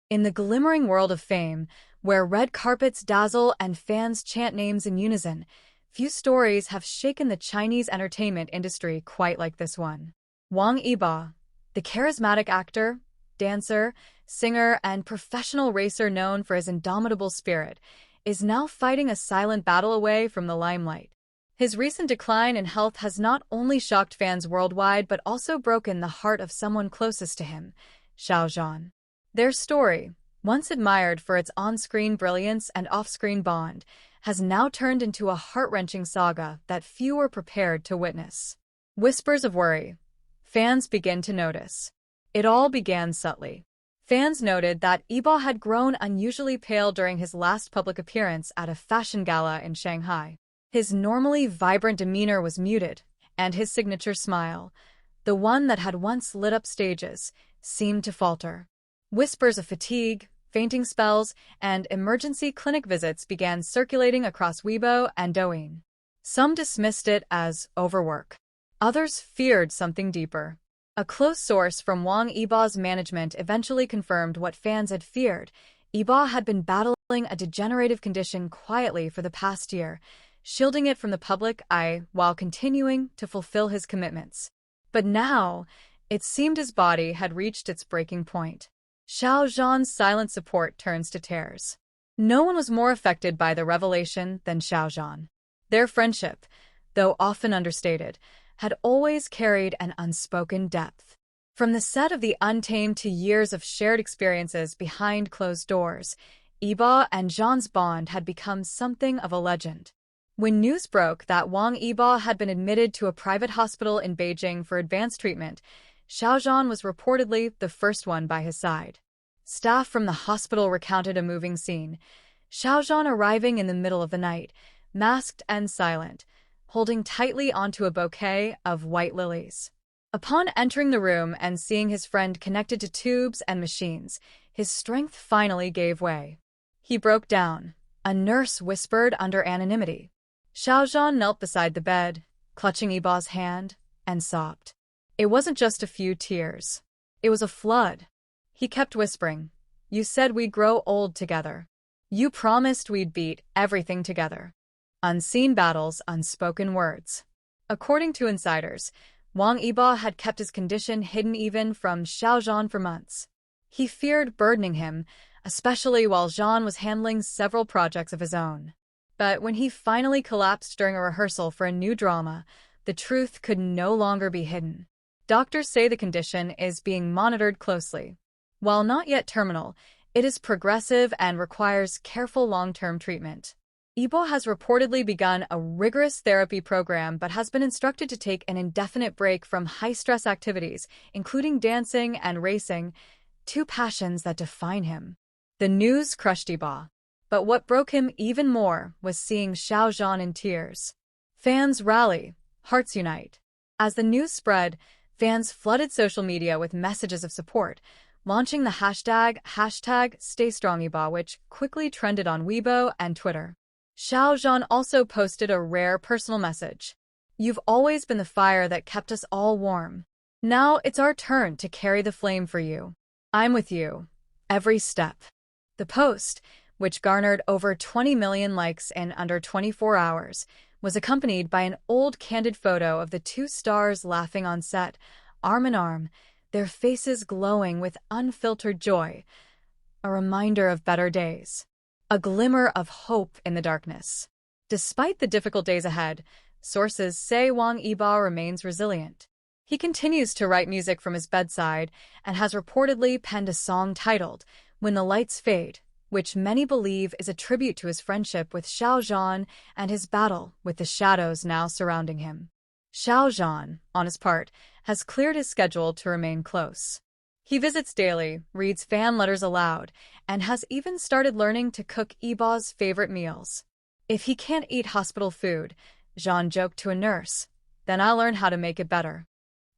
In the glimmering world of fame, where red carpets dazzle and fans chant names in unison, few stories have shaken the Chinese entertainment industry quite like this one. Wang Yibo, the charismatic actor, dancer, singer, and professional racer known for his indomitable spirit, is now fighting a silent battle away from the limelight. His recent decline in health has not only shocked fans worldwide but also broken the heart of someone closest to him, Xiao Zhan. Their story, once admired for its on-screen brilliance and off-screen bond, has now turned into a heart-wrenching saga that few were prepared to witness. Whispers of worry. Fans begin to notice. It all began subtly. Fans noted that Yibo had grown unusually pale during his last public appearance at a fashion gala in Shanghai. His normally vibrant demeanor was muted, and his signature smile, the one that had once lit up stages, seemed to falter. Whispers of fatigue, fainting spells, and emergency clinic visits began circulating across Weibo and Douyin. Some dismissed it as overwork. Others feared something deeper. A close source from Wang Yibo's management eventually confirmed what fans had feared. Yibo had been battling a degenerative condition quietly for the past year, shielding it from the public eye while continuing to fulfill his commitments. But now, it seemed his body had reached its breaking point. Xiao Zhan's silent support turns to tears. No one was more affected by the revelation than Xiaojan. Their friendship, though often understated, had always carried an unspoken depth. From the set of The Untamed to years of shared experiences behind closed doors, Yibo and Zhan's bond had become something of a legend. When news broke that Wang Yibo had been admitted to a private hospital in Beijing for advanced treatment, Xiaojan was reportedly the first one by his side. Staff from the hospital recounted a moving scene. Xiaojan arriving in the middle of the night, masked and silent, holding tightly onto a bouquet of white lilies. Upon entering the room and seeing his friend connected to tubes and machines, his strength finally gave way. He broke down, a nurse whispered under anonymity. Xiaojan knelt beside the bed, clutching Yibo's hand, and sobbed. It wasn't just a few tears. It was a flood. He kept whispering, "You said we'd grow old together. You promised we'd beat everything together." Unseen battles, unspoken words. According to insiders, Wang Yibo had kept his condition hidden even from Xiaojan for months. He feared burdening him, especially while Zhan was handling several projects of his own. But when he finally collapsed during a rehearsal for a new drama, the truth could no longer be hidden. Doctors say the condition is being monitored closely. While not yet terminal, it is progressive and requires careful long-term treatment. Yibo has reportedly begun a rigorous therapy program but has been instructed to take an indefinite break from high-stress activities, including dancing and racing, two passions that define him. The news crushed Yibo. But what broke him even more was seeing Xiaojan in tears. Fans rally, hearts unite. As the news spread, fans flooded social media with messages of support, launching the hashtag #StayStrongYibo, which quickly trended on Weibo and Twitter. Xiaojan also posted a rare personal message. "You've always been the fire that kept us all warm. Now it's our turn to carry the flame for you. I'm with you, every step." The post, which garnered over 20 million likes in under 24 hours, was accompanied by an old candid photo of the two stars laughing on set, arm in arm, their faces glowing with unfiltered joy, a reminder of better days. A glimmer of hope in the darkness. Despite the difficult days ahead, sources say Wang Yibo remains resilient. He continues to write music from his bedside and has reportedly penned a song titled "When the Lights Fade," which many believe is a tribute to his friendship with Xiaojan and his battle with the shadows now surrounding him. Xiaojan, on his part, has cleared his schedule to remain close. He visits daily, reads fan letters aloud, and has even started learning to cook Yibo's favorite meals. "If he can't eat hospital food," Zhan joked to a nurse, "then I'll learn how to make it better."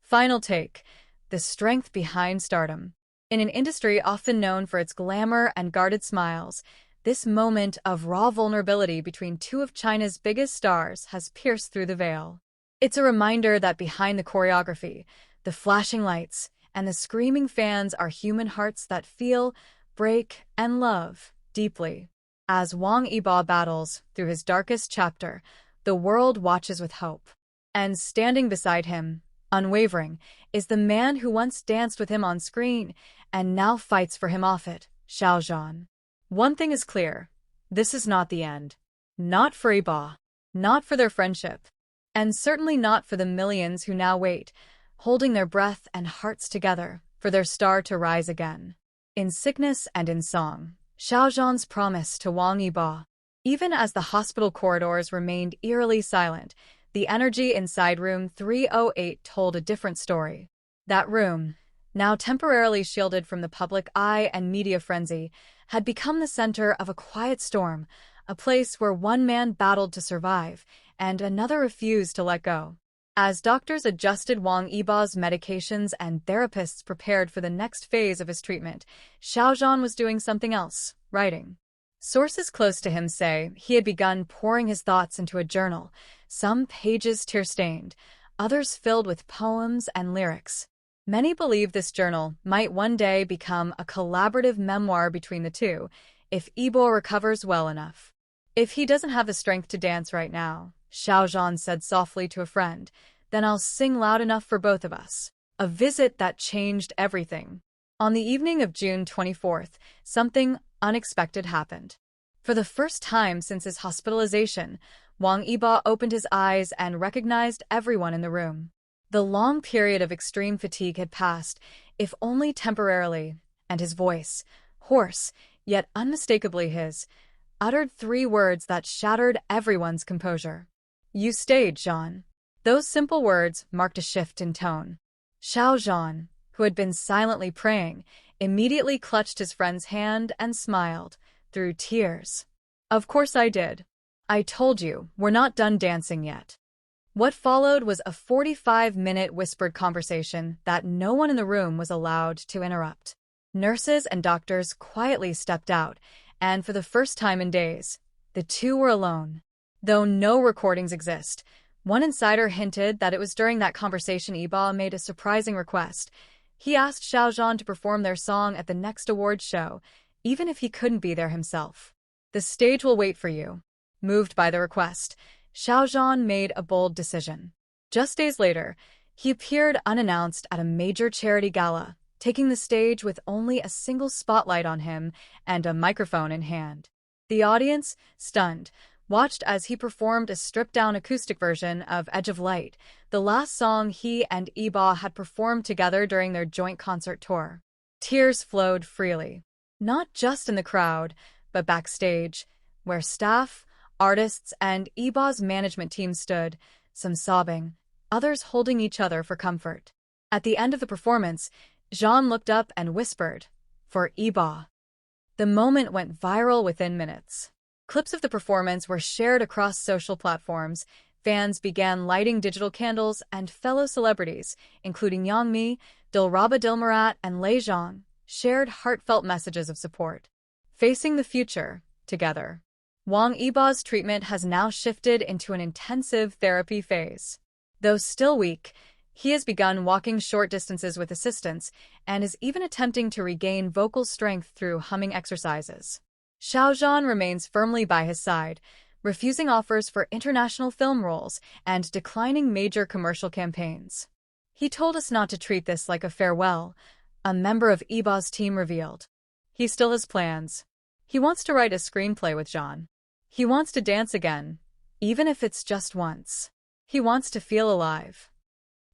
Final take: the strength behind stardom. In an industry often known for its glamour and guarded smiles, this moment of raw vulnerability between two of China's biggest stars has pierced through the veil. It's a reminder that behind the choreography, the flashing lights, and the screaming fans are human hearts that feel, break, and love deeply. As Wang Yibo battles through his darkest chapter, the world watches with hope. And standing beside him, unwavering, is the man who once danced with him on screen and now fights for him off it, Xiao Zhan. One thing is clear. This is not the end. Not for Yibo. Not for their friendship. And certainly not for the millions who now wait, holding their breath and hearts together, for their star to rise again. In sickness and in song, Xiao Zhan's promise to Wang Yibo. Even as the hospital corridors remained eerily silent, the energy inside room 308 told a different story. That room, now temporarily shielded from the public eye and media frenzy, had become the center of a quiet storm, a place where one man battled to survive and another refused to let go. As doctors adjusted Wang Yibo's medications and therapists prepared for the next phase of his treatment, Xiaojan was doing something else, writing. Sources close to him say he had begun pouring his thoughts into a journal, some pages tear-stained, others filled with poems and lyrics. Many believe this journal might one day become a collaborative memoir between the two, if Yibo recovers well enough. If he doesn't have the strength to dance right now, Xiaojan said softly to a friend, then I'll sing loud enough for both of us. A visit that changed everything. On the evening of June 24th, something unexpected happened. For the first time since his hospitalization, Wang Yibo opened his eyes and recognized everyone in the room. The long period of extreme fatigue had passed, if only temporarily, and his voice, hoarse, yet unmistakably his, uttered 3 words that shattered everyone's composure. You stayed, Zhan. Those simple words marked a shift in tone. Xiao Zhan, who had been silently praying, immediately clutched his friend's hand and smiled, through tears. Of course I did. I told you, we're not done dancing yet. What followed was a 45-minute whispered conversation that no one in the room was allowed to interrupt. Nurses and doctors quietly stepped out, and for the first time in days, the two were alone. Though no recordings exist, one insider hinted that it was during that conversation Yibo made a surprising request. He asked Xiaojan to perform their song at the next awards show, even if he couldn't be there himself. The stage will wait for you. Moved by the request, Xiaojan made a bold decision. Just days later, he appeared unannounced at a major charity gala, taking the stage with only a single spotlight on him and a microphone in hand. The audience, stunned, watched as he performed a stripped-down acoustic version of Edge of Light, the last song he and Yibo had performed together during their joint concert tour. Tears flowed freely, not just in the crowd, but backstage, where staff, artists, and Yibo's management team stood, some sobbing, others holding each other for comfort. At the end of the performance, Zhan looked up and whispered, "For Yibo." The moment went viral within minutes. Clips of the performance were shared across social platforms. Fans began lighting digital candles, and fellow celebrities, including Yang Mi, Dilraba Dilmurat, and Lei Zhang, shared heartfelt messages of support. Facing the future, together. Wang Yibo's treatment has now shifted into an intensive therapy phase. Though still weak, he has begun walking short distances with assistance and is even attempting to regain vocal strength through humming exercises. Xiaojan remains firmly by his side, refusing offers for international film roles and declining major commercial campaigns. He told us not to treat this like a farewell, a member of Yibo's team revealed. He still has plans. He wants to write a screenplay with Zhan. He wants to dance again, even if it's just once. He wants to feel alive.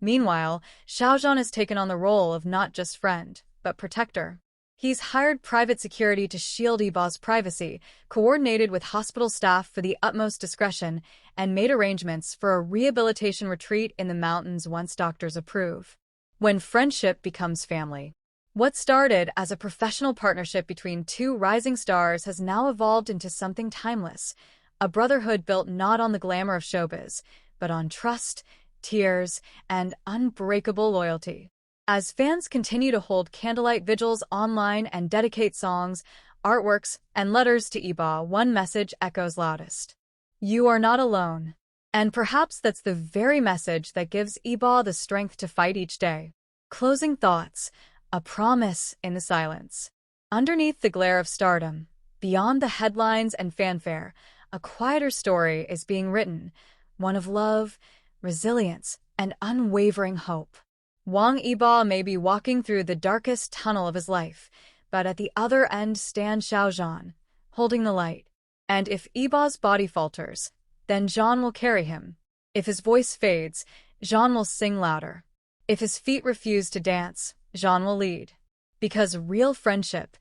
Meanwhile, Xiaojan has taken on the role of not just friend, but protector. He's hired private security to shield Yibo's privacy, coordinated with hospital staff for the utmost discretion, and made arrangements for a rehabilitation retreat in the mountains once doctors approve. When friendship becomes family. What started as a professional partnership between two rising stars has now evolved into something timeless, a brotherhood built not on the glamour of showbiz, but on trust, tears, and unbreakable loyalty. As fans continue to hold candlelight vigils online and dedicate songs, artworks, and letters to Yibo, one message echoes loudest. You are not alone. And perhaps that's the very message that gives Yibo the strength to fight each day. Closing thoughts, a promise in the silence. Underneath the glare of stardom, beyond the headlines and fanfare, a quieter story is being written, one of love, resilience, and unwavering hope. Wang Yibo may be walking through the darkest tunnel of his life, but at the other end stands Xiaojan, holding the light. And if Yibo's body falters, then Zhan will carry him. If his voice fades, Zhan will sing louder. If his feet refuse to dance, Zhan will lead. Because real friendship,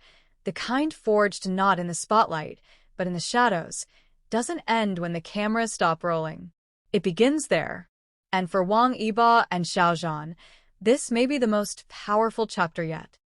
the kind forged not in the spotlight, but in the shadows, doesn't end when the cameras stop rolling. It begins there. And for Wang Yibo and Xiaojan, this may be the most powerful chapter yet.